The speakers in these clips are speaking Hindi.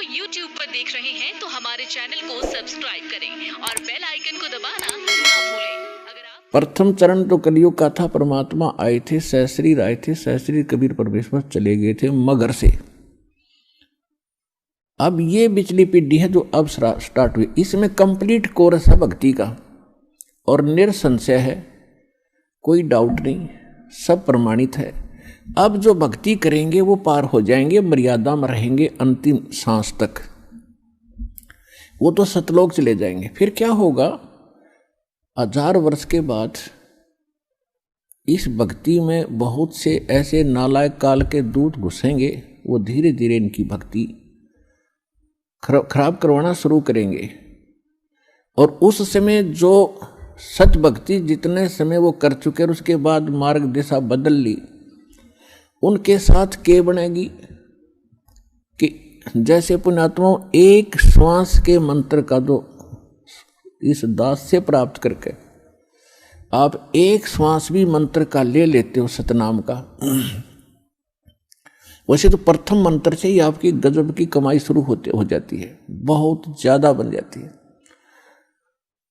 YouTube पर देख रहे हैं तो हमारे चैनल को सब्सक्राइब करें और बेल आइकन को दबाना ना भूलें। अगर आप प्रथम चरण तो कलयुग का था। परमात्मा आए थे, सहस्री आए थे, सहस्री कबीर परमेश्वर चले गए थे मगर से। अब ये पिछली पीढ़ी है जो अब स्टार्ट हुई, इसमें कंप्लीट कोर्स है भक्ति का और निरसंशय है, कोई डाउट नहीं, सब प्रमाणित है। अब जो भक्ति करेंगे वो पार हो जाएंगे, मर्यादा में रहेंगे अंतिम सांस तक, वो तो सतलोक चले जाएंगे। फिर क्या होगा, 1000 वर्ष के बाद इस भक्ति में बहुत से ऐसे नालायक काल के दूत घुसेंगे, वो धीरे धीरे इनकी भक्ति खराब करवाना शुरू करेंगे। और उस समय जो सच भक्ति जितने समय वो कर चुके और उसके बाद मार्ग दिशा बदल ली, उनके साथ के बनेगी कि जैसे पुण्यात्माओं एक श्वास के मंत्र का जो इस दास से प्राप्त करके आप एक श्वास भी मंत्र का ले लेते हो सतनाम का, वैसे तो प्रथम मंत्र से ही आपकी गजब की कमाई शुरू हो जाती है, बहुत ज्यादा बन जाती है।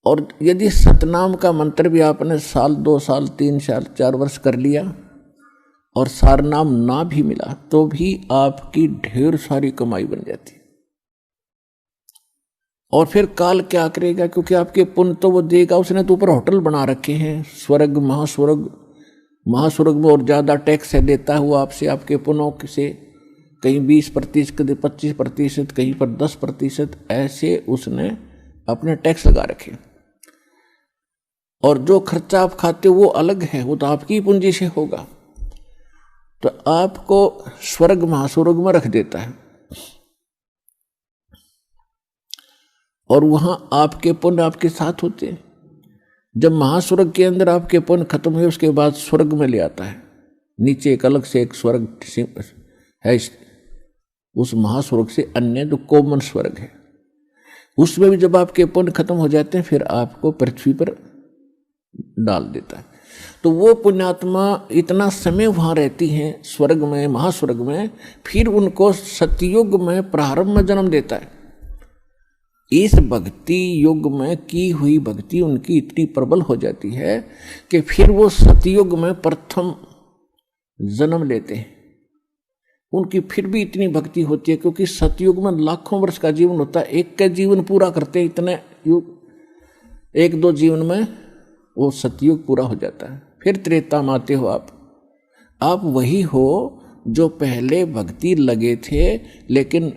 और यदि सतनाम का मंत्र भी आपने साल 2 साल 3 साल 4 वर्ष कर लिया और सारनाम ना भी मिला तो भी आपकी ढेर सारी कमाई बन जाती है। और फिर काल क्या करेगा, क्योंकि आपके पुण्य तो वो देगा, उसने तो ऊपर होटल बना रखे हैं, स्वर्ग महास्वर्ग, महास्वर्ग में और ज़्यादा टैक्स है देता है वो आपसे, आपके पुण्यों से, कहीं 20%, कहीं 25%, कहीं पर 10%, ऐसे उसने अपने टैक्स लगा रखे। और जो खर्चा आप खाते हो वो अलग है, वो तो आपकी पूंजी से होगा, तो आपको स्वर्ग महास्वर्ग में रख देता है। और वहां आपके पुण्य आपके साथ होते हैं। जब महास्वर्ग के अंदर आपके पुण्य खत्म हुए उसके बाद स्वर्ग में ले आता है, नीचे एक अलग से एक स्वर्ग है, उस महास्वर्ग से अन्य जो कॉमन स्वर्ग है, उसमें भी जब आपके पुण्य खत्म हो जाते हैं फिर आपको पृथ्वी पर डाल देता है। तो वो पुण्यात्मा इतना समय वहां रहती हैं स्वर्ग में, महास्वर्ग में, फिर उनको सतयुग में प्रारंभ में जन्म देता है। इस भक्ति युग में की हुई भक्ति उनकी इतनी प्रबल हो जाती है कि फिर वो सतयुग में प्रथम जन्म लेते हैं। उनकी फिर भी इतनी भक्ति होती है क्योंकि सतयुग में लाखों वर्ष का जीवन होता है, एक का जीवन पूरा करते हैं इतने युग, 1-2 जीवन में वो सतयुग पूरा हो जाता है। फिर त्रेता में आते हो आप वही हो जो पहले भक्ति लगे थे लेकिन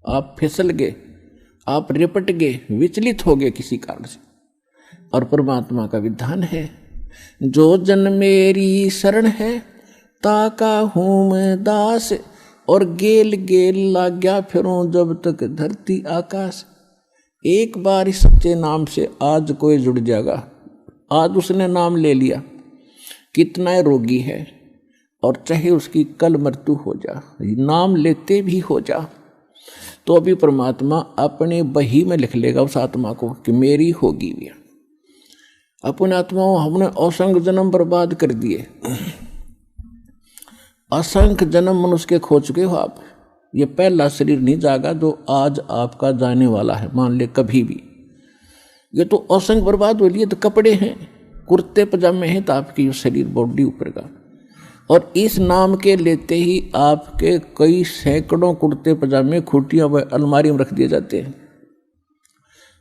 आप फिसल गए, आप रिपट गए, विचलित हो गए किसी कारण से। और परमात्मा का विधान है, जो जन मेरी शरण है ताका हूँ मैं दास, और गेल गेल लाग्या फिरूं जब तक धरती आकाश। एक बार इस सच्चे नाम से आज कोई जुड़ जाएगा, आज उसने नाम ले लिया, कितना रोगी है और चाहे उसकी कल मृत्यु हो जा, नाम लेते भी हो जा, तो अभी परमात्मा अपने बही में लिख लेगा उस आत्मा को कि मेरी होगी भी। अपने आत्माओं हमने असंख्य जन्म बर्बाद कर दिए, असंख्य जन्म मनुष्य के खो चुके हो आप। ये पहला शरीर नहीं जागा जो आज आपका जाने वाला है, मान ले कभी भी। ये तो असंख्य बर्बाद हो लिए, तो कपड़े हैं, कुर्ते पजामे हैं, तो आपकी शरीर बॉडी ऊपर का। और इस नाम के लेते ही आपके कई सैकड़ों कुर्ते पजामे खूटियां व अलमारी में रख दिए जाते हैं।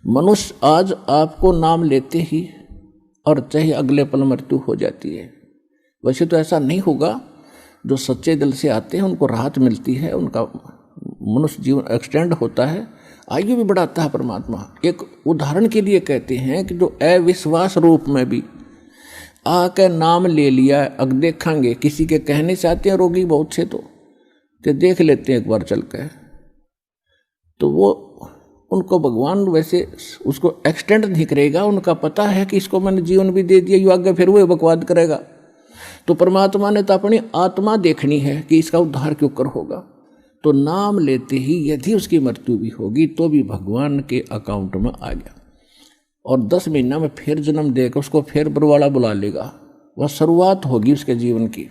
मनुष्य आज आपको नाम लेते ही और चाहे अगले पल मृत्यु हो जाती है। वैसे तो ऐसा नहीं होगा, जो सच्चे दिल से आते हैं उनको राहत मिलती है, उनका मनुष्य जीवन एक्सटेंड होता है, आयु भी बढ़ाता है परमात्मा। एक उदाहरण के लिए कहते हैं कि जो अविश्वास रूप में भी आकर नाम ले लिया, अब देखेंगे किसी के कहने से आते हैं रोगी बहुत से, तो देख लेते हैं एक बार चल कर, तो वो उनको भगवान वैसे उसको एक्सटेंड नहीं करेगा, उनका पता है कि इसको मैंने जीवन भी दे दिया, यू आगे फिर वो बकवाद करेगा। तो परमात्मा ने तो अपनी आत्मा देखनी है कि इसका उद्धार क्यों कर होगा, तो नाम लेते ही यदि उसकी मृत्यु भी होगी तो भी भगवान के अकाउंट में आ गया, और 10 महीना में फिर जन्म देकर उसको फिर बरवाड़ा बुला लेगा, वह शुरुआत होगी उसके जीवन की।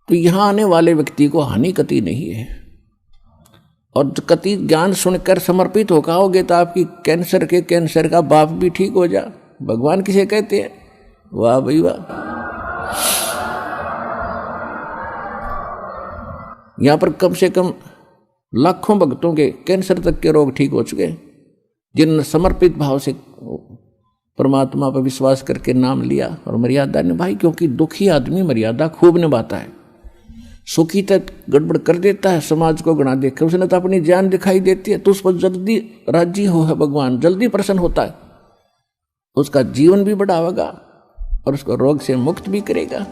तो यहाँ आने वाले व्यक्ति को हानि कति नहीं है, और कति ज्ञान सुनकर समर्पित होकर आओगे तो आपकी कैंसर का बाप भी ठीक हो जा। भगवान किसे कहते हैं? वाह भाई वाह। यहां पर कम से कम लाखों भक्तों के कैंसर तक के रोग ठीक हो चुके, जिन्होंने समर्पित भाव से परमात्मा पर विश्वास करके नाम लिया और मर्यादा निभाई। क्योंकि दुखी आदमी मर्यादा खूब निभाता है, सुखी तक गड़बड़ कर देता है, समाज को गणा देकर उसने तो अपनी जान दिखाई देती है, तो उस पर जल्दी राजी हो है भगवान, जल्दी प्रसन्न होता है, उसका जीवन भी बढ़ावेगा और उसको रोग से मुक्त भी करेगा।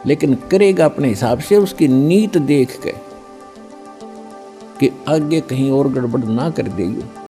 लेकिन करेगा अपने हिसाब से, उसकी नीत देख के कि आगे कहीं और गड़बड़ ना कर देगी।